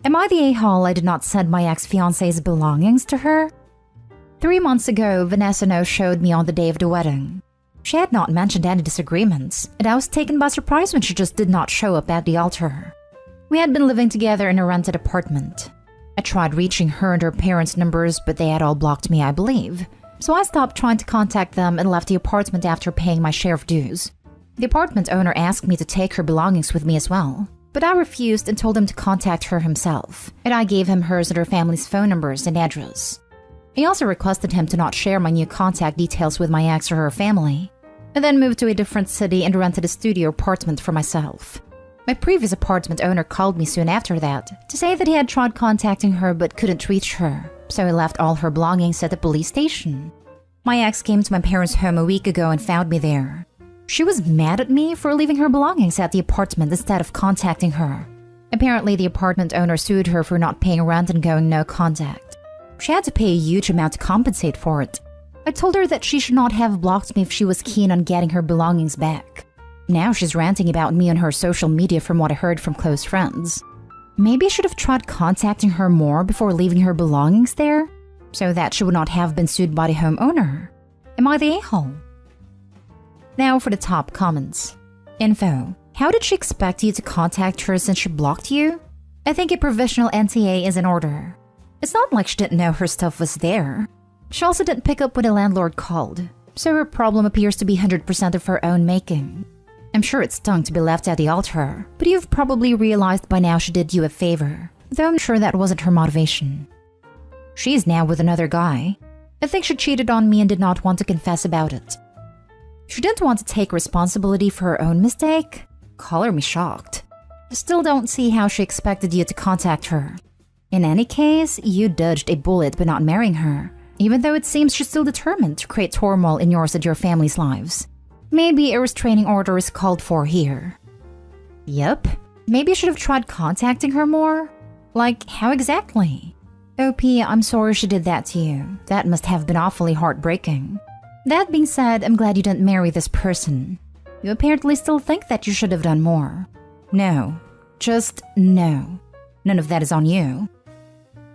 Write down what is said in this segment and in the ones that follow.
Am I the a-hole I did not send my ex-fiancé's belongings to her? 3 months ago, Vanessa no-showed me on the day of the wedding. She had not mentioned any disagreements, and I was taken by surprise when she just did not show up at the altar. We had been living together in a rented apartment. I tried reaching her and her parents' numbers, but they had all blocked me, I believe. So I stopped trying to contact them and left the apartment after paying my share of dues. The apartment owner asked me to take her belongings with me as well, but I refused and told him to contact her himself, and I gave him hers and her family's phone numbers and address. I also requested him to not share my new contact details with my ex or her family. I then moved to a different city and rented a studio apartment for myself. My previous apartment owner called me soon after that to say that he had tried contacting her but couldn't reach her, so he left all her belongings at the police station. My ex came to my parents' home a week ago and found me there. She was mad at me for leaving her belongings at the apartment instead of contacting her. Apparently, the apartment owner sued her for not paying rent and going no contact. She had to pay a huge amount to compensate for it. I told her that she should not have blocked me if she was keen on getting her belongings back. Now she's ranting about me on her social media from what I heard from close friends. Maybe I should have tried contacting her more before leaving her belongings there, so that she would not have been sued by the homeowner. Am I the a-hole? Now for the top comments. Info. How did she expect you to contact her since she blocked you? I think a provisional NTA is in order. It's not like she didn't know her stuff was there. She also didn't pick up when a landlord called, so her problem appears to be 100% of her own making. I'm sure it stung to be left at the altar, but you've probably realized by now she did you a favor, though I'm sure that wasn't her motivation. She's now with another guy. I think she cheated on me and did not want to confess about it. She didn't want to take responsibility for her own mistake? Color me shocked. I still don't see how she expected you to contact her. In any case, you dodged a bullet by not marrying her, even though it seems she's still determined to create turmoil in yours and your family's lives. Maybe a restraining order is called for here. Yep, maybe you should have tried contacting her more? Like, how exactly? OP, I'm sorry she did that to you. That must have been awfully heartbreaking. That being said, I'm glad you didn't marry this person. You apparently still think that you should have done more. No. Just no. None of that is on you.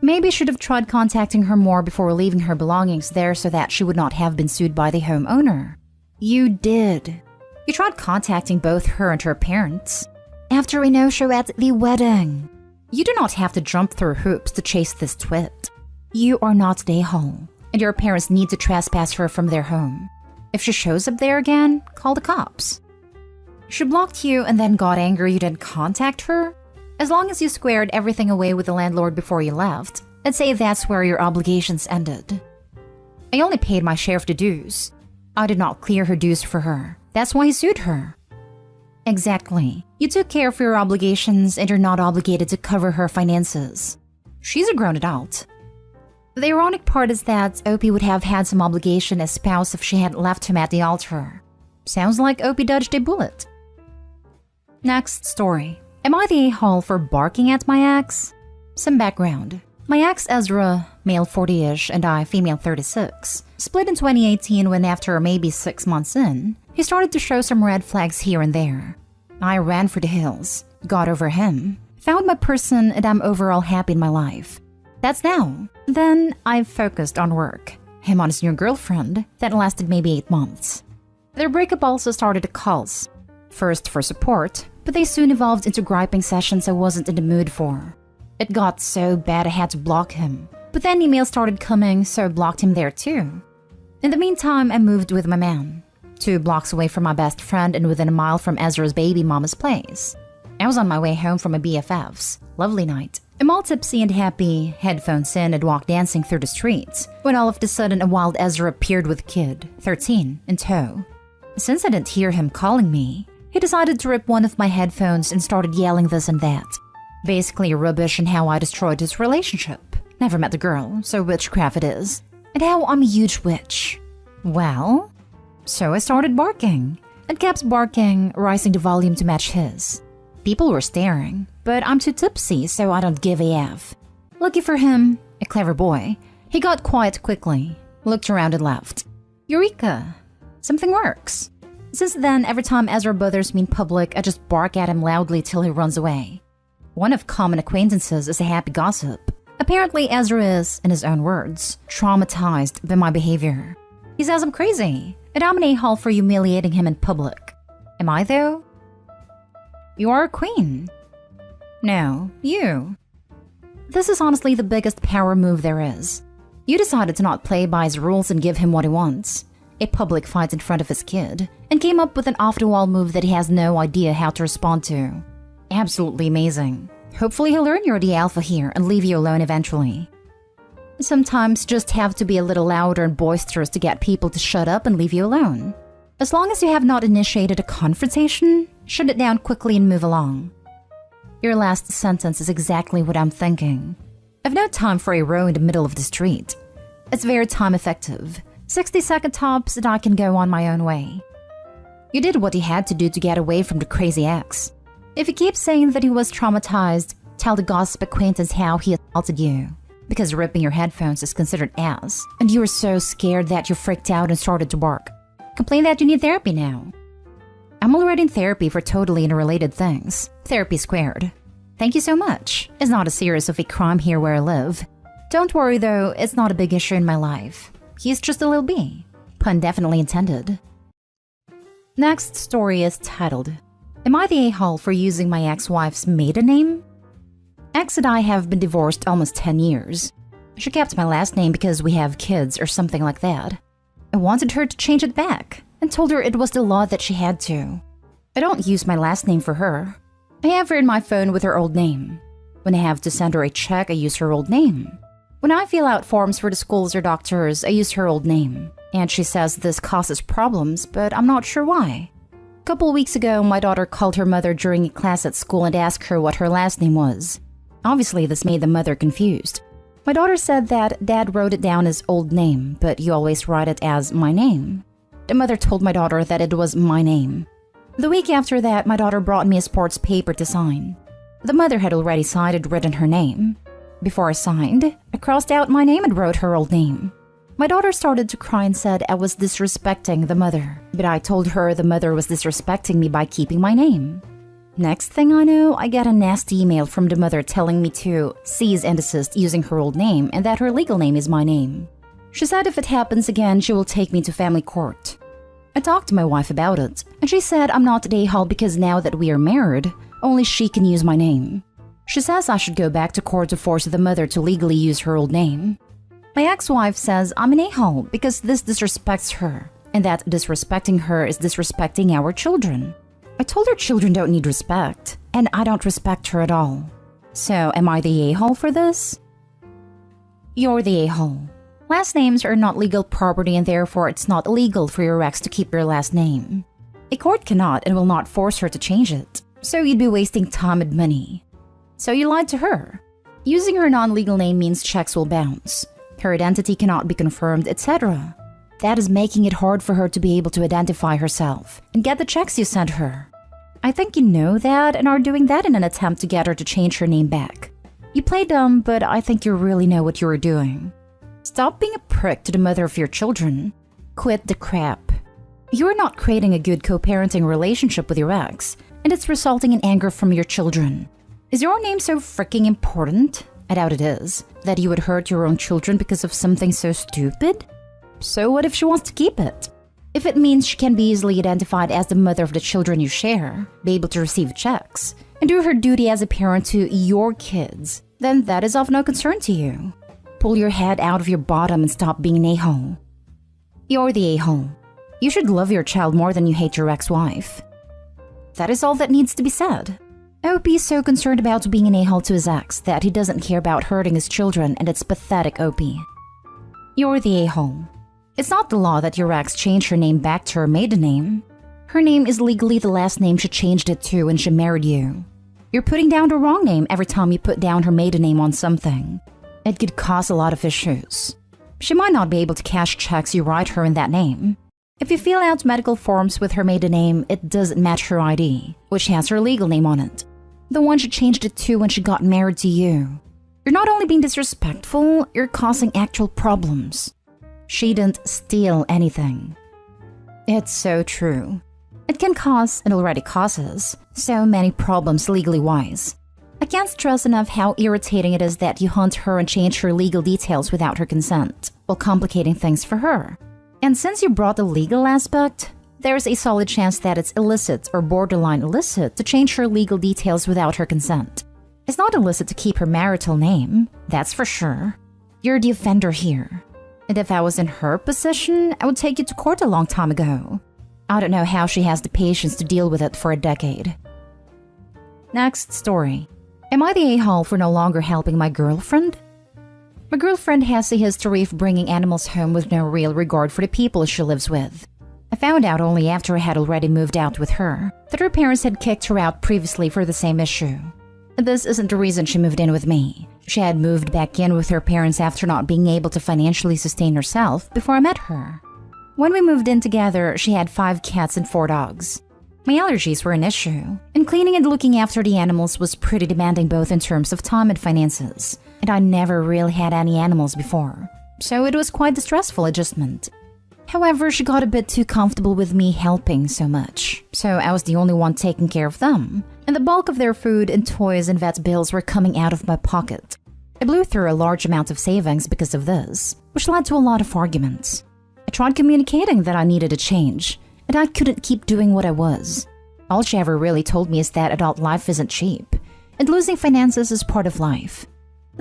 Maybe you should have tried contacting her more before leaving her belongings there so that she would not have been sued by the homeowner. You did. You tried contacting both her and her parents. After a no-show at the wedding. You do not have to jump through hoops to chase this twit. You are not the a-hole, and your parents need to trespass her from their home. If she shows up there again, call the cops. She blocked you and then got angry you didn't contact her? As long as you squared everything away with the landlord before you left, I'd say that's where your obligations ended. I only paid my share of the dues. I did not clear her dues for her. That's why he sued her. Exactly. You took care of your obligations and you're not obligated to cover her finances. She's a grown adult. The ironic part is that Opie would have had some obligation as spouse if she hadn't left him at the altar. Sounds like Opie dodged a bullet. Next story. Am I the a-hole for barking at my ex? Some background. My ex Ezra, male 40-ish, and I, female 36, split in 2018 when after maybe 6 months in, he started to show some red flags here and there. I ran for the hills, got over him, found my person, and I'm overall happy in my life. That's now. Then I focused on work. Him on his new girlfriend, that lasted maybe 8 months. Their breakup also started at calls. First for support, but they soon evolved into griping sessions I wasn't in the mood for. It got so bad I had to block him, but then emails started coming, so I blocked him there too. In the meantime, I moved with my man, 2 blocks away from my best friend and within a mile from Ezra's baby mama's place. I was on my way home from my BFF's. Lovely night. I'm all tipsy and happy, headphones in and walk dancing through the streets, when all of a sudden a wild Ezra appeared with a kid, 13, in tow. Since I didn't hear him calling me, he decided to rip one of my headphones and started yelling this and that. Basically rubbish and how I destroyed his relationship. Never met the girl, so witchcraft it is. And how I'm a huge witch. Well, so I started barking. And kept barking, rising the volume to match his. People were staring, but I'm too tipsy, so I don't give a F. Lucky for him, a clever boy, he got quiet quickly, looked around and left. Eureka! Something works. Since then, every time Ezra bothers me in public, I just bark at him loudly till he runs away. One of common acquaintances is a happy gossip. Apparently, Ezra is, in his own words, traumatized by my behavior. He says I'm crazy, and I'm an a-hole for humiliating him in public. Am I, though? You are a queen. No, you. This is honestly the biggest power move there is. You decided to not play by his rules and give him what he wants. A public fight in front of his kid, and came up with an off-the-wall move that he has no idea how to respond to. Absolutely amazing. Hopefully he'll learn you're the alpha here and leave you alone eventually. Sometimes you just have to be a little louder and boisterous to get people to shut up and leave you alone. As long as you have not initiated a confrontation, shut it down quickly and move along. Your last sentence is exactly what I'm thinking. I've no time for a row in the middle of the street. It's very time effective. 60-second tops and I can go on my own way. You did what you had to do to get away from the crazy ex. If you keep saying that he was traumatized, tell the gossip acquaintance how he assaulted you. Because ripping your headphones is considered ass, and you were so scared that you freaked out and started to bark. Complain that you need therapy now. I'm already in therapy for totally unrelated things. Therapy squared. Thank you so much. It's not as serious of a crime here where I live. Don't worry though, it's not a big issue in my life. He's just a little bee. Pun definitely intended. Next story is titled, Am I the a-hole for using my ex-wife's maiden name? Ex and I have been divorced almost 10 years. She kept my last name because we have kids or something like that. I wanted her to change it back and told her it was the law that she had to. I don't use my last name for her. I have her in my phone with her old name. When I have to send her a check, I use her old name. When I fill out forms for the schools or doctors, I use her old name. And she says this causes problems, but I'm not sure why. A couple weeks ago, my daughter called her mother during a class at school and asked her what her last name was. Obviously, this made the mother confused. My daughter said that Dad wrote it down as old name, but you always write it as my name. The mother told my daughter that it was my name. The week after that, my daughter brought me a sports paper to sign. The mother had already signed and written her name. Before I signed, I crossed out my name and wrote her old name. My daughter started to cry and said I was disrespecting the mother, but I told her the mother was disrespecting me by keeping my name. Next thing I know, I get a nasty email from the mother telling me to cease and desist using her old name and that her legal name is my name. She said if it happens again, she will take me to family court. I talked to my wife about it, and she said I'm not the a-hole because now that we are married, only she can use my name. She says I should go back to court to force the mother to legally use her old name. My ex-wife says I'm an a-hole because this disrespects her, and that disrespecting her is disrespecting our children. I told her children don't need respect, and I don't respect her at all. So, am I the a-hole for this? You're the a-hole. Last names are not legal property and therefore it's not illegal for your ex to keep your last name. A court cannot and will not force her to change it, so you'd be wasting time and money. So you lied to her. Using her non-legal name means checks will bounce. Her identity cannot be confirmed, etc. That is making it hard for her to be able to identify herself and get the checks you sent her. I think you know that and are doing that in an attempt to get her to change her name back. You play dumb, but I think you really know what you are doing. Stop being a prick to the mother of your children. Quit the crap. You are not creating a good co-parenting relationship with your ex, and it's resulting in anger from your children. Is your name so freaking important? I doubt it is. That you would hurt your own children because of something so stupid? So what if she wants to keep it? If it means she can be easily identified as the mother of the children you share, be able to receive checks, and do her duty as a parent to your kids, then that is of no concern to you. Pull your head out of your bottom and stop being an a-hole. You're the a-hole. You should love your child more than you hate your ex-wife. That is all that needs to be said. OP is so concerned about being an a-hole to his ex that he doesn't care about hurting his children, and it's pathetic, OP. You're the a-hole. It's not the law that your ex changed her name back to her maiden name. Her name is legally the last name she changed it to when she married you. You're putting down the wrong name every time you put down her maiden name on something. It could cause a lot of issues. She might not be able to cash checks you write her in that name. If you fill out medical forms with her maiden name, it doesn't match her ID, which has her legal name on it. The one she changed it to when she got married to you. You're not only being disrespectful, you're causing actual problems. She didn't steal anything. It's so true. It can cause, and already causes, so many problems legally wise. I can't stress enough how irritating it is that you hunt her and change her legal details without her consent, while complicating things for her. And since you brought the legal aspect, there's a solid chance that it's illicit or borderline illicit to change her legal details without her consent. It's not illicit to keep her marital name, that's for sure. You're the offender here. And if I was in her position, I would take you to court a long time ago. I don't know how she has the patience to deal with it for a decade. Next story. Am I the a-hole for no longer helping my girlfriend? My girlfriend has a history of bringing animals home with no real regard for the people she lives with. I found out only after I had already moved out with her that her parents had kicked her out previously for the same issue. This isn't the reason she moved in with me. She had moved back in with her parents after not being able to financially sustain herself before I met her. When we moved in together, she had 5 cats and 4 dogs. My allergies were an issue, and cleaning and looking after the animals was pretty demanding both in terms of time and finances, and I never really had any animals before, so it was quite a stressful adjustment. However, she got a bit too comfortable with me helping so much, so I was the only one taking care of them, and the bulk of their food and toys and vet bills were coming out of my pocket. I blew through a large amount of savings because of this, which led to a lot of arguments. I tried communicating that I needed a change, and I couldn't keep doing what I was. All she ever really told me is that adult life isn't cheap, and losing finances is part of life.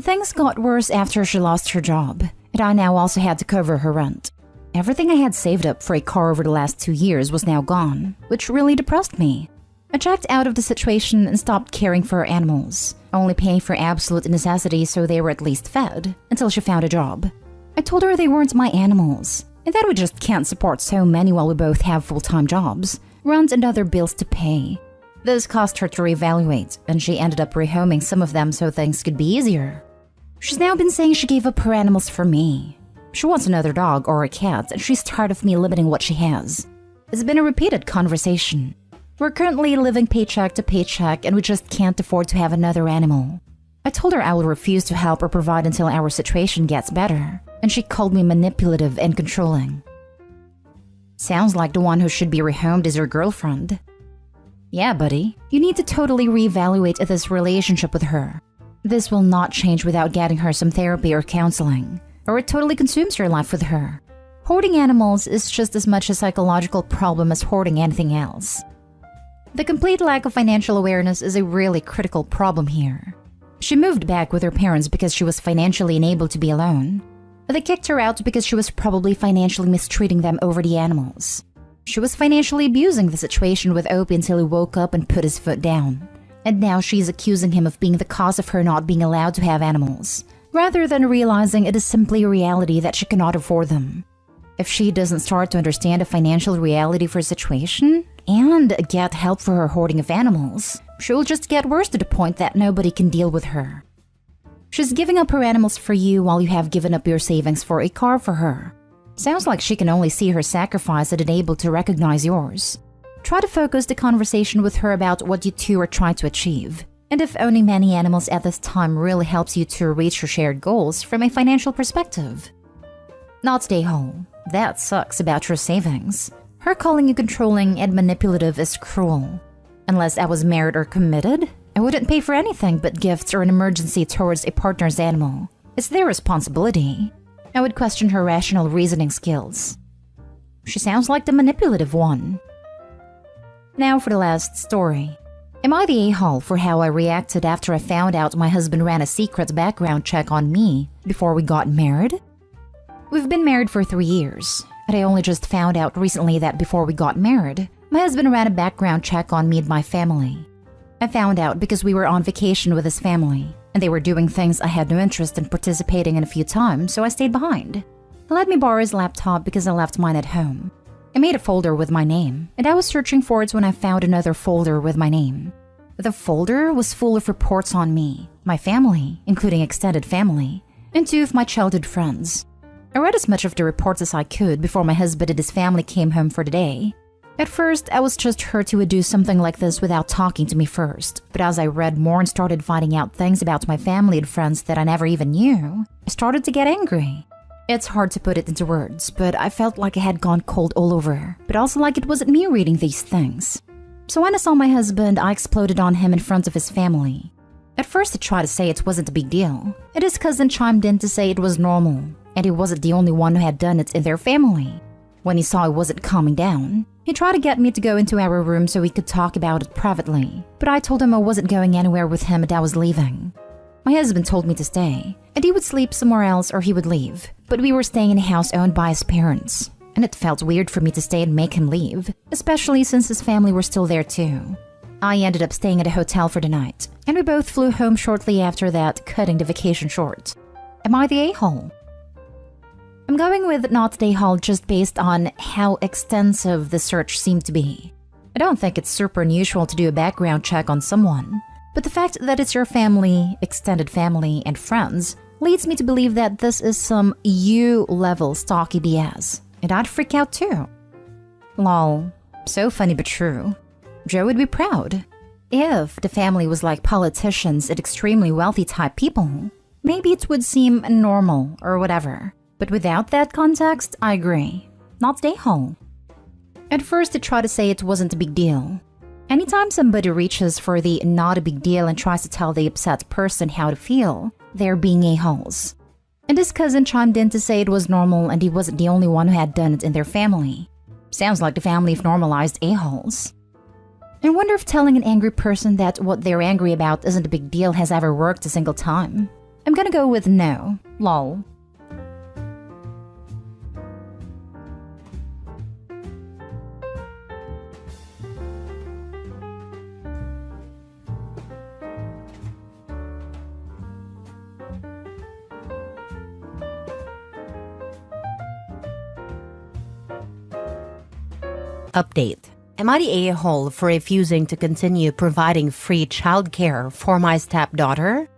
Things got worse after she lost her job, and I now also had to cover her rent. Everything I had saved up for a car over the last 2 years was now gone, which really depressed me. I checked out of the situation and stopped caring for her animals, only paying for absolute necessities so they were at least fed, until she found a job. I told her they weren't my animals, and that we just can't support so many while we both have full-time jobs, rent and other bills to pay. This caused her to reevaluate, and she ended up rehoming some of them so things could be easier. She's now been saying she gave up her animals for me. She wants another dog or a cat, and she's tired of me limiting what she has. It's been a repeated conversation. We're currently living paycheck to paycheck, and we just can't afford to have another animal. I told her I will refuse to help or provide until our situation gets better, and she called me manipulative and controlling. Sounds like the one who should be rehomed is your girlfriend. Yeah, buddy, you need to totally reevaluate this relationship with her. This will not change without getting her some therapy or counseling, or it totally consumes your life with her. Hoarding animals is just as much a psychological problem as hoarding anything else. The complete lack of financial awareness is a really critical problem here. She moved back with her parents because she was financially unable to be alone. They kicked her out because she was probably financially mistreating them over the animals. She was financially abusing the situation with Opie until he woke up and put his foot down. And now she's accusing him of being the cause of her not being allowed to have animals, rather than realizing it is simply a reality that she cannot afford them. If she doesn't start to understand the financial reality for her situation, and get help for her hoarding of animals, she will just get worse to the point that nobody can deal with her. She's giving up her animals for you while you have given up your savings for a car for her. Sounds like she can only see her sacrifice and unable to recognize yours. Try to focus the conversation with her about what you two are trying to achieve, and if owning many animals at this time really helps you to reach your shared goals from a financial perspective. Not stay home. That sucks about your savings. Her calling you controlling and manipulative is cruel. Unless I was married or committed, I wouldn't pay for anything but gifts or an emergency towards a partner's animal. It's their responsibility. I would question her rational reasoning skills. She sounds like the manipulative one. Now for the last story. Am I the a-hole for how I reacted after I found out my husband ran a secret background check on me before we got married? We've been married for 3 years, and I only just found out recently that before we got married, my husband ran a background check on me and my family. I found out because we were on vacation with his family, and they were doing things I had no interest in participating in a few times, so I stayed behind. He let me borrow his laptop because I left mine at home. I made a folder with my name, and I was searching for it when I found another folder with my name. The folder was full of reports on me, my family, including extended family, and 2 of my childhood friends. I read as much of the reports as I could before my husband and his family came home for the day. At first, I was just hurt he would do something like this without talking to me first, but as I read more and started finding out things about my family and friends that I never even knew, I started to get angry. It's hard to put it into words, but I felt like I had gone cold all over, but also like it wasn't me reading these things. So when I saw my husband, I exploded on him in front of his family. At first he tried to say it wasn't a big deal, and his cousin chimed in to say it was normal, and he wasn't the only one who had done it in their family. When he saw I wasn't calming down, he tried to get me to go into our room so we could talk about it privately, but I told him I wasn't going anywhere with him and I was leaving. My husband told me to stay, and he would sleep somewhere else or he would leave, but we were staying in a house owned by his parents, and it felt weird for me to stay and make him leave, especially since his family were still there too. I ended up staying at a hotel for the night, and we both flew home shortly after that, cutting the vacation short. Am I the a-hole? I'm going with not the a-hole just based on how extensive the search seemed to be. I don't think it's super unusual to do a background check on someone, but the fact that it's your family, extended family, and friends leads me to believe that this is some U-level stalky BS, and I'd freak out too. Lol, so funny but true. Joe would be proud. If the family was like politicians and extremely wealthy type people, maybe it would seem normal or whatever. But without that context, I agree. Not the a-hole. At first, they tried to say it wasn't a big deal. Anytime somebody reaches for the not a big deal and tries to tell the upset person how to feel, they're being a-holes. And his cousin chimed in to say it was normal and he wasn't the only one who had done it in their family. Sounds like the family have normalized a-holes. I wonder if telling an angry person that what they're angry about isn't a big deal has ever worked a single time. I'm gonna go with no. Lol. Update. Am I the a-hole for refusing to continue providing free childcare for my stepdaughter?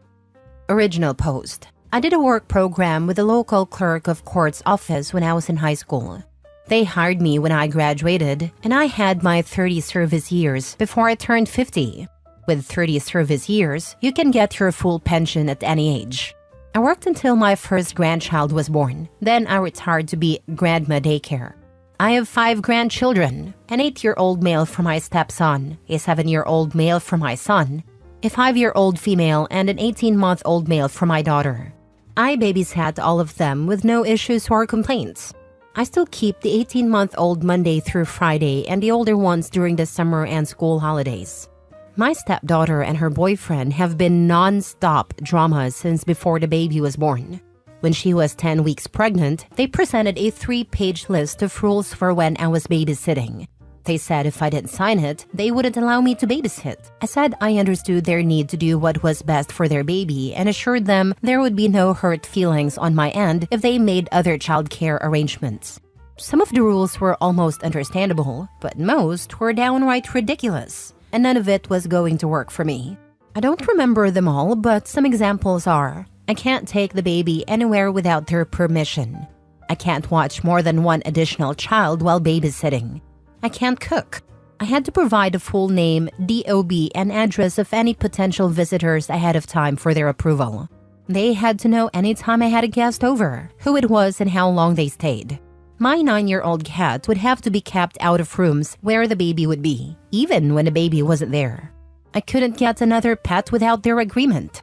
Original post. I did a work program with the local clerk of court's office when I was in high school. They hired me when I graduated, and I had my 30 service years before I turned 50. With 30 service years, you can get your full pension at any age. I worked until my first grandchild was born. Then I retired to be grandma daycare. I have 5 grandchildren, an 8-year-old male for my stepson, a 7-year-old male for my son, a 5-year-old female, and an 18-month-old male for my daughter. I babysat all of them with no issues or complaints. I still keep the 18-month-old Monday through Friday and the older ones during the summer and school holidays. My stepdaughter and her boyfriend have been non-stop dramas since before the baby was born. When she was 10 weeks pregnant, they presented a 3-page list of rules for when I was babysitting. They said if I didn't sign it, they wouldn't allow me to babysit. I said I understood their need to do what was best for their baby and assured them there would be no hurt feelings on my end if they made other childcare arrangements. Some of the rules were almost understandable, but most were downright ridiculous, and none of it was going to work for me. I don't remember them all, but some examples are: I can't take the baby anywhere without their permission. I can't watch more than one additional child while babysitting. I can't cook. I had to provide a full name, DOB, and address of any potential visitors ahead of time for their approval. They had to know anytime I had a guest over, who it was and how long they stayed. My 9-year-old cat would have to be kept out of rooms where the baby would be, even when the baby wasn't there. I couldn't get another pet without their agreement.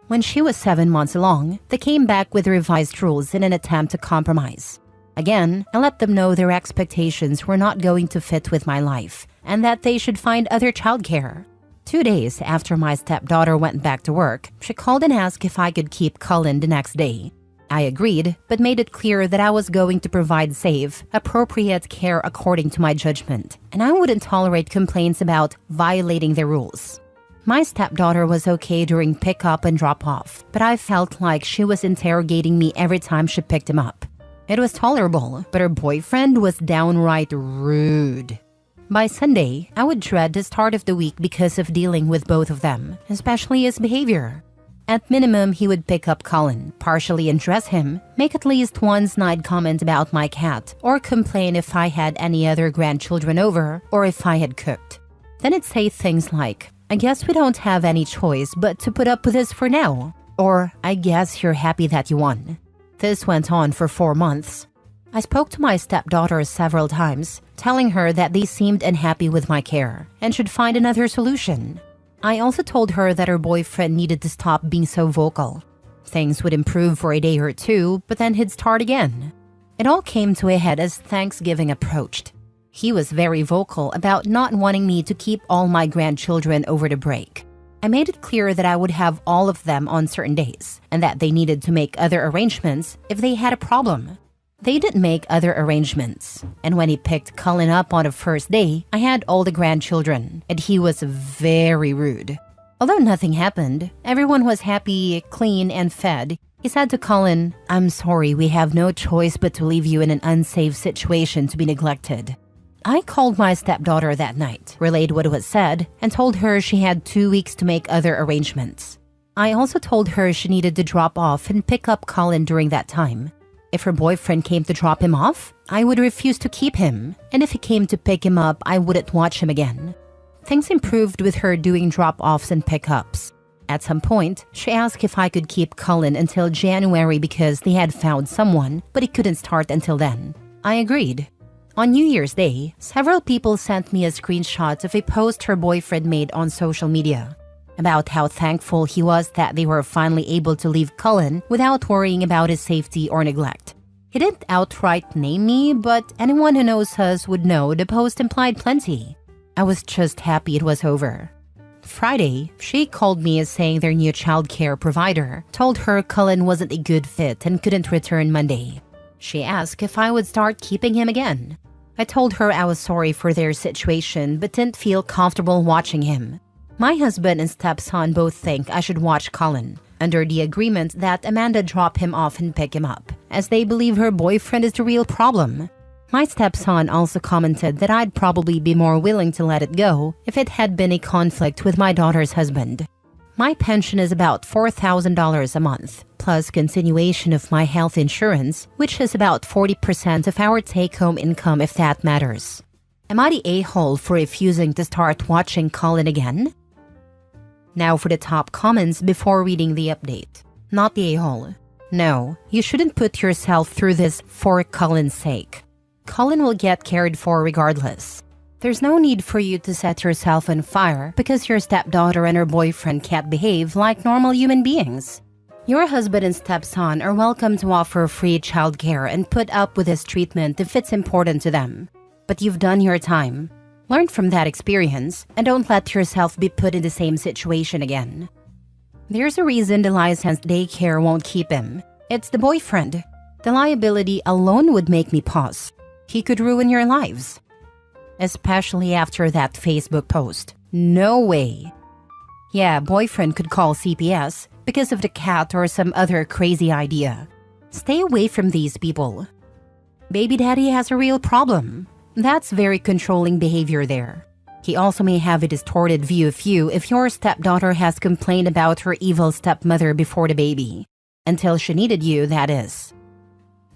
When she was 7 months along, they came back with revised rules in an attempt to compromise. Again, I let them know their expectations were not going to fit with my life, and that they should find other childcare. 2 days after my stepdaughter went back to work, she called and asked if I could keep Cullen the next day. I agreed, but made it clear that I was going to provide safe, appropriate care according to my judgment, and I wouldn't tolerate complaints about violating the rules. My stepdaughter was okay during pickup and drop-off, but I felt like she was interrogating me every time she picked him up. It was tolerable, but her boyfriend was downright rude. By Sunday, I would dread the start of the week because of dealing with both of them, especially his behavior. At minimum, he would pick up Colin, partially undress him, make at least one snide comment about my cat, or complain if I had any other grandchildren over, or if I had cooked. Then he'd say things like, "I guess we don't have any choice but to put up with this for now," or "I guess you're happy that you won." This went on for 4 months. I spoke to my stepdaughter several times, telling her that they seemed unhappy with my care and should find another solution. I also told her that her boyfriend needed to stop being so vocal. Things would improve for a day or two, but then he'd start again. It all came to a head as Thanksgiving approached. He was very vocal about not wanting me to keep all my grandchildren over the break. I made it clear that I would have all of them on certain days, and that they needed to make other arrangements if they had a problem. They did make other arrangements, and when he picked Cullen up on the first day, I had all the grandchildren, and he was very rude. Although nothing happened, everyone was happy, clean, and fed. He said to Cullen, "I'm sorry, we have no choice but to leave you in an unsafe situation to be neglected." I called my stepdaughter that night, relayed what was said, and told her she had 2 weeks to make other arrangements. I also told her she needed to drop off and pick up Cullen during that time. If her boyfriend came to drop him off, I would refuse to keep him, and if he came to pick him up, I wouldn't watch him again. Things improved with her doing drop-offs and pickups. At some point, she asked if I could keep Cullen until January because they had found someone, but he couldn't start until then. I agreed. On New Year's Day, several people sent me a screenshot of a post her boyfriend made on social media about how thankful he was that they were finally able to leave Cullen without worrying about his safety or neglect. He didn't outright name me, but anyone who knows us would know the post implied plenty. I was just happy it was over. Friday, she called me saying their new childcare provider told her Cullen wasn't a good fit and couldn't return Monday. She asked if I would start keeping him again. I told her I was sorry for their situation but didn't feel comfortable watching him. My husband and stepson both think I should watch Cullen, under the agreement that Amanda drop him off and pick him up, as they believe her boyfriend is the real problem. My stepson also commented that I'd probably be more willing to let it go if it had been a conflict with my daughter's husband. My pension is about $4,000 a month, plus continuation of my health insurance, which is about 40% of our take-home income if that matters. Am I the a-hole for refusing to start watching Cullen again? Now for the top comments before reading the update. Not the a-hole. No, you shouldn't put yourself through this for Cullen's sake. Cullen will get cared for regardless. There's no need for you to set yourself on fire because your stepdaughter and her boyfriend can't behave like normal human beings. Your husband and stepson are welcome to offer free childcare and put up with his treatment if it's important to them. But you've done your time. Learn from that experience and don't let yourself be put in the same situation again. There's a reason the licensed daycare won't keep him. It's the boyfriend. The liability alone would make me pause. He could ruin your lives. Especially after that Facebook post. No way. Yeah, boyfriend could call CPS because of the cat or some other crazy idea. Stay away from these people. Baby daddy has a real problem. That's very controlling behavior there. He also may have a distorted view of you if your stepdaughter has complained about her evil stepmother before the baby. Until she needed you, that is.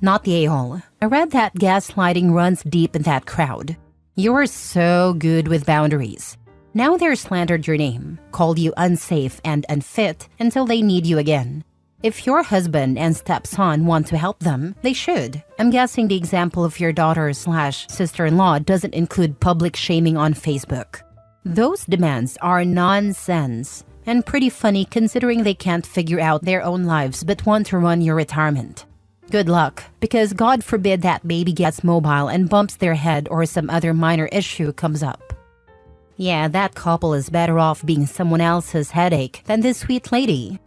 Not the a-hole. I read that gaslighting runs deep in that crowd. You're so good with boundaries. Now they're slandered your name, called you unsafe and unfit until they need you again. If your husband and stepson want to help them, they should. I'm guessing the example of your daughter/sister-in-law doesn't include public shaming on Facebook. Those demands are nonsense and pretty funny considering they can't figure out their own lives but want to run your retirement. Good luck, because God forbid that baby gets mobile and bumps their head or some other minor issue comes up. Yeah, that couple is better off being someone else's headache than this sweet lady.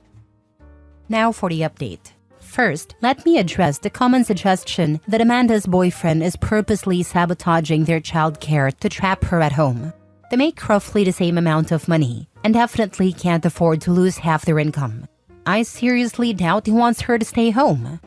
Now for the update. First, let me address the common suggestion that Amanda's boyfriend is purposely sabotaging their childcare to trap her at home. They make roughly the same amount of money and definitely can't afford to lose half their income. I seriously doubt he wants her to stay home.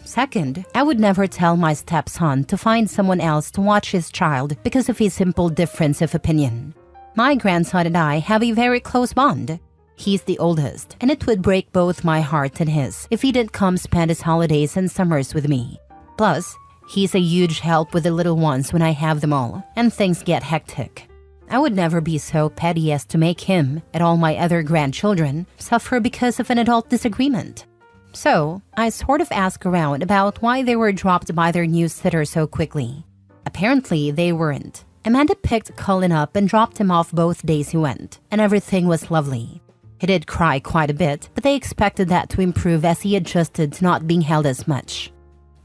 Second, I would never tell my stepson to find someone else to watch his child because of a simple difference of opinion. My grandson and I have a very close bond. He's the oldest, and it would break both my heart and his if he didn't come spend his holidays and summers with me. Plus, he's a huge help with the little ones when I have them all, and things get hectic. I would never be so petty as to make him, and all my other grandchildren, suffer because of an adult disagreement. So, I sort of asked around about why they were dropped by their new sitter so quickly. Apparently, they weren't. Amanda picked Cullen up and dropped him off both days he went, and everything was lovely. He did cry quite a bit, but they expected that to improve as he adjusted to not being held as much.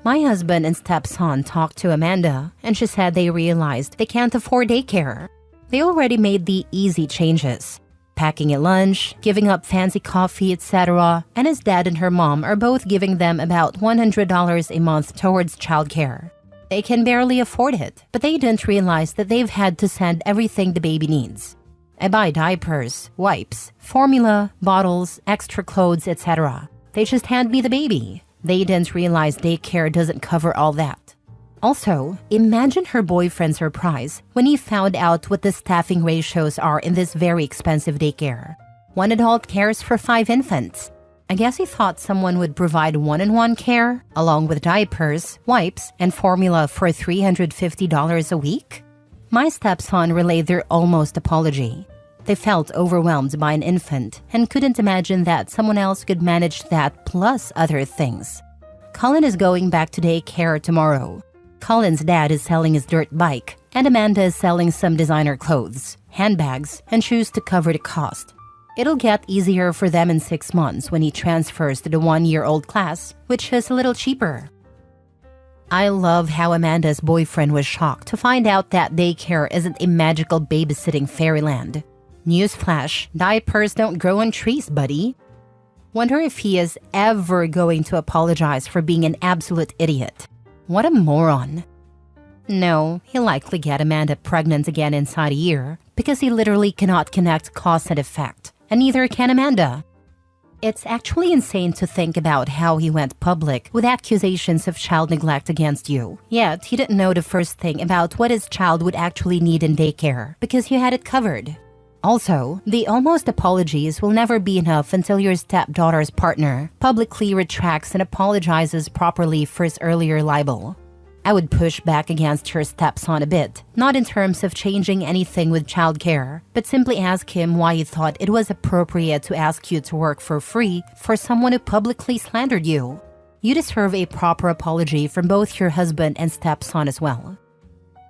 My husband and stepson talked to Amanda, and she said they realized they can't afford daycare. They already made the easy changes, packing a lunch, giving up fancy coffee, etc., and his dad and her mom are both giving them about $100 a month towards childcare. They can barely afford it, but they didn't realize that they've had to send everything the baby needs. I buy diapers, wipes, formula, bottles, extra clothes, etc. They just hand me the baby. They didn't realize daycare doesn't cover all that. Also, imagine her boyfriend's surprise when he found out what the staffing ratios are in this very expensive daycare. 1 adult cares for 5 infants. I guess he thought someone would provide one-on-one care, along with diapers, wipes, and formula for $350 a week? My stepson relayed their almost apology. They felt overwhelmed by an infant and couldn't imagine that someone else could manage that plus other things. Cullen is going back to daycare tomorrow. Cullen's dad is selling his dirt bike, and Amanda is selling some designer clothes, handbags, and shoes to cover the cost. It'll get easier for them in 6 months when he transfers to the 1-year-old class, which is a little cheaper. I love how Amanda's boyfriend was shocked to find out that daycare isn't a magical babysitting fairyland. Newsflash, diapers don't grow on trees, buddy. Wonder if he is ever going to apologize for being an absolute idiot. What a moron. No, he'll likely get Amanda pregnant again inside a year because he literally cannot connect cause and effect, and neither can Amanda. It's actually insane to think about how he went public with accusations of child neglect against you, yet he didn't know the first thing about what his child would actually need in daycare because you had it covered. Also, the almost apologies will never be enough until your stepdaughter's partner publicly retracts and apologizes properly for his earlier libel. I would push back against her stepson a bit, not in terms of changing anything with childcare, but simply ask him why he thought it was appropriate to ask you to work for free for someone who publicly slandered you. You deserve a proper apology from both your husband and stepson as well.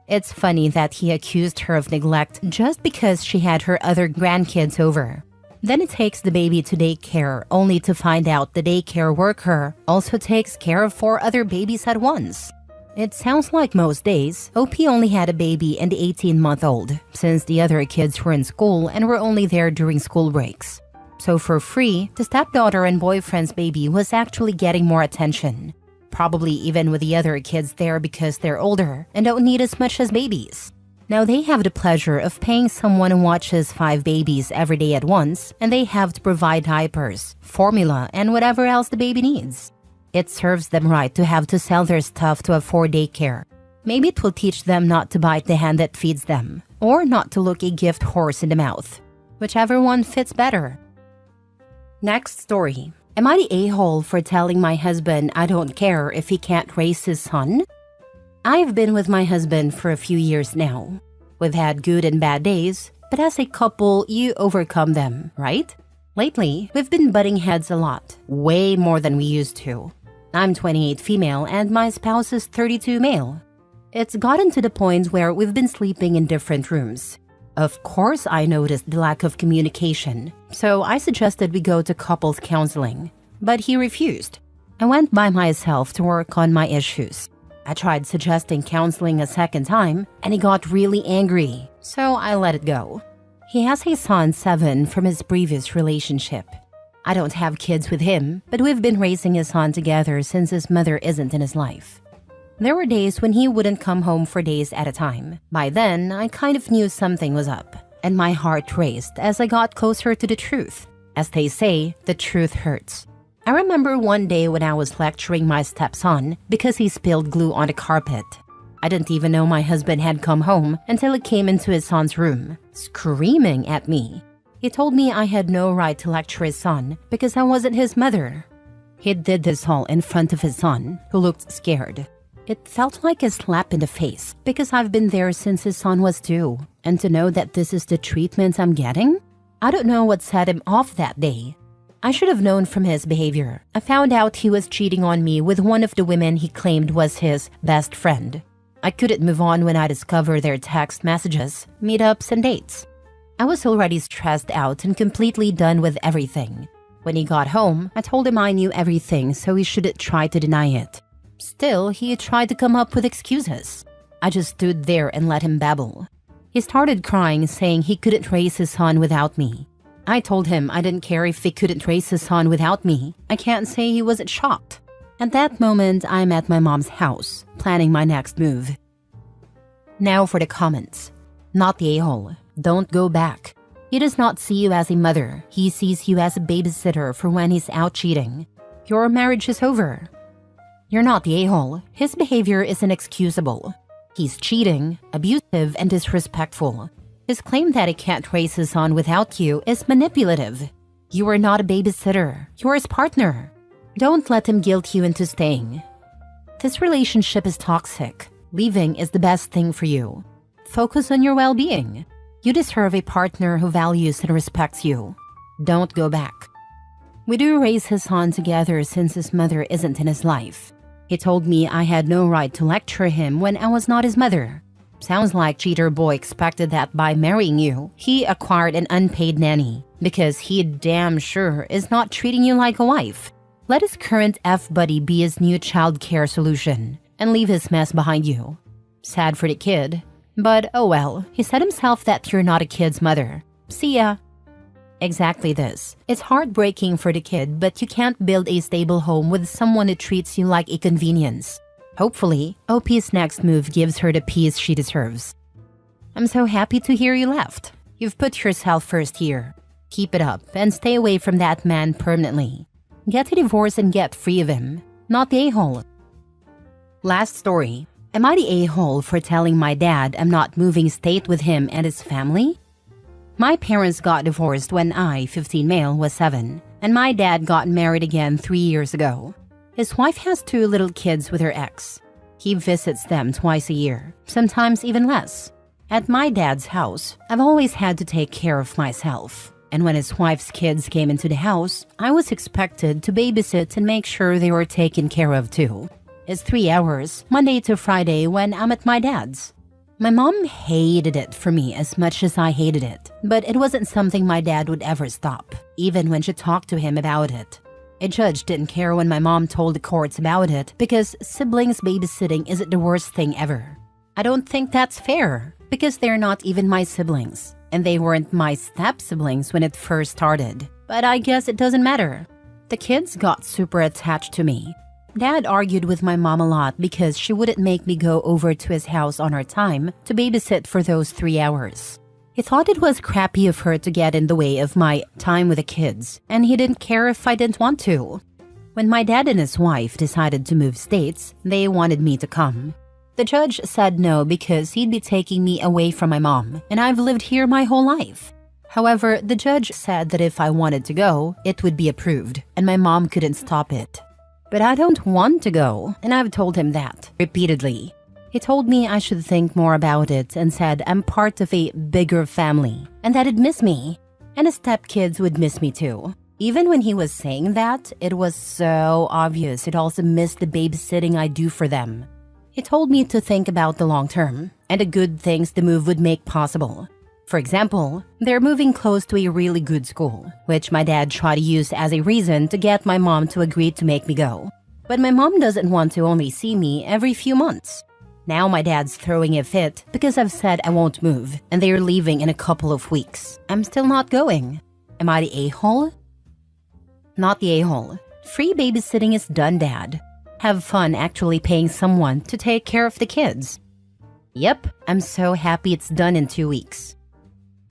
It's funny that he accused her of neglect just because she had her other grandkids over. Then he takes the baby to daycare only to find out the daycare worker also takes care of 4 other babies at once. It sounds like most days, OP only had a baby and the 18-month-old, since the other kids were in school and were only there during school breaks. So for free, the stepdaughter and boyfriend's baby was actually getting more attention. Probably even with the other kids there because they're older and don't need as much as babies. Now they have the pleasure of paying someone who watches 5 babies every day at once, and they have to provide diapers, formula, and whatever else the baby needs. It serves them right to have to sell their stuff to afford daycare. Maybe it will teach them not to bite the hand that feeds them, or not to look a gift horse in the mouth. Whichever one fits better. Next story. Am I the a-hole for telling my husband I don't care if he can't raise his son? I've been with my husband for a few years now. We've had good and bad days, but as a couple, you overcome them, right? Lately, we've been butting heads a lot, way more than we used to. I'm 28 female and my spouse is 32 male. It's gotten to the point where we've been sleeping in different rooms. Of course, I noticed the lack of communication, so I suggested we go to couples counseling, but he refused. I went by myself to work on my issues. I tried suggesting counseling a second time, and he got really angry, so I let it go. He has a son 7 from his previous relationship. I don't have kids with him, but we've been raising his son together since his mother isn't in his life. There were days when he wouldn't come home for days at a time. By then, I kind of knew something was up, and my heart raced as I got closer to the truth. As they say, the truth hurts. I remember one day when I was lecturing my stepson because he spilled glue on the carpet. I didn't even know my husband had come home until he came into his son's room, screaming at me. He told me I had no right to lecture his son because I wasn't his mother. He did this all in front of his son, who looked scared. It felt like a slap in the face because I've been there since his son was 2, and to know that this is the treatment I'm getting? I don't know what set him off that day. I should have known from his behavior. I found out he was cheating on me with one of the women he claimed was his best friend. I couldn't move on when I discovered their text messages, meetups, and dates. I was already stressed out and completely done with everything. When he got home, I told him I knew everything, so he shouldn't try to deny it. Still, he tried to come up with excuses. I just stood there and let him babble. He started crying, saying he couldn't raise his son without me. I told him I didn't care if he couldn't raise his son without me. I can't say he wasn't shocked. At that moment, I'm at my mom's house, planning my next move. Now for the comments. Not the a-hole. Don't go back. He does not see you as a mother. He sees you as a babysitter for when he's out cheating. Your marriage is over. You're not the a-hole. His behavior is inexcusable. He's cheating, abusive, and disrespectful. His claim that he can't raise his son without you is manipulative. You are not a babysitter. You're his partner. Don't let him guilt you into staying. This relationship is toxic. Leaving is the best thing for you. Focus on your well-being. You deserve a partner who values and respects you. Don't go back. We do raise his son together since his mother isn't in his life. He told me I had no right to lecture him when I was not his mother. Sounds like cheater boy expected that by marrying you, he acquired an unpaid nanny because he damn sure is not treating you like a wife. Let his current F-buddy be his new child care solution and leave his mess behind you. Sad for the kid, but oh well, he said himself that you're not a kid's mother. See ya. Exactly this. It's heartbreaking for the kid, but you can't build a stable home with someone who treats you like a convenience. Hopefully, OP's next move gives her the peace she deserves. I'm so happy to hear you left. You've put yourself first here. Keep it up and stay away from that man permanently. Get a divorce and get free of him, not the a-hole. Last story. Am I the a-hole for telling my dad I'm not moving state with him and his family? My parents got divorced when I, 15 male, was 7, and my dad got married again 3 years ago. His wife has 2 little kids with her ex. He visits them twice a year, sometimes even less. At my dad's house, I've always had to take care of myself. And when his wife's kids came into the house, I was expected to babysit and make sure they were taken care of too. It's 3 hours, Monday to Friday, when I'm at my dad's. My mom hated it for me as much as I hated it, but it wasn't something my dad would ever stop, even when she talked to him about it. A judge didn't care when my mom told the courts about it because siblings babysitting isn't the worst thing ever. I don't think that's fair because they're not even my siblings. And they weren't my step-siblings when it first started. But I guess it doesn't matter. The kids got super attached to me. Dad argued with my mom a lot because she wouldn't make me go over to his house on her time to babysit for those 3 hours. He thought it was crappy of her to get in the way of my time with the kids, and he didn't care if I didn't want to. When my dad and his wife decided to move states, they wanted me to come. The judge said no because he'd be taking me away from my mom, and I've lived here my whole life. However, the judge said that if I wanted to go, it would be approved, and my mom couldn't stop it. But I don't want to go, and I've told him that repeatedly. He told me I should think more about it and said I'm part of a bigger family, and that he'd miss me, and his stepkids would miss me too. Even when he was saying that, it was so obvious he'd also miss the babysitting I do for them. He told me to think about the long term and the good things the move would make possible. For example, they're moving close to a really good school, which my dad tried to use as a reason to get my mom to agree to make me go. But my mom doesn't want to only see me every few months. Now my dad's throwing a fit because I've said I won't move and they're leaving in a couple of weeks. I'm still not going. Am I the a-hole? Not the a-hole. Free babysitting is done, Dad. Have fun actually paying someone to take care of the kids. Yep, I'm so happy it's done in 2 weeks.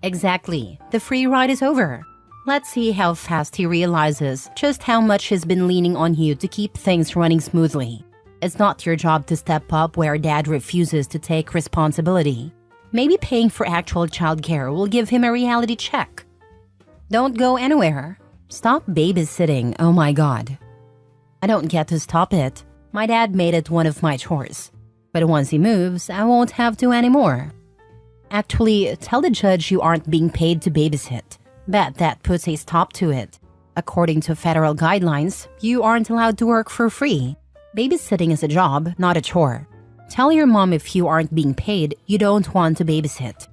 Exactly, the free ride is over. Let's see how fast he realizes just how much he's been leaning on you to keep things running smoothly. It's not your job to step up where Dad refuses to take responsibility. Maybe paying for actual childcare will give him a reality check. Don't go anywhere. Stop babysitting, oh my god. I don't get to stop it. My dad made it one of my chores. But once he moves, I won't have to anymore. Actually, tell the judge you aren't being paid to babysit. Bet that puts a stop to it. According to federal guidelines, you aren't allowed to work for free. Babysitting is a job, not a chore. Tell your mom if you aren't being paid, you don't want to babysit.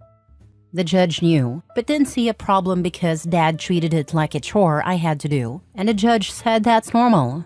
The judge knew, but didn't see a problem because Dad treated it like a chore I had to do, and the judge said that's normal.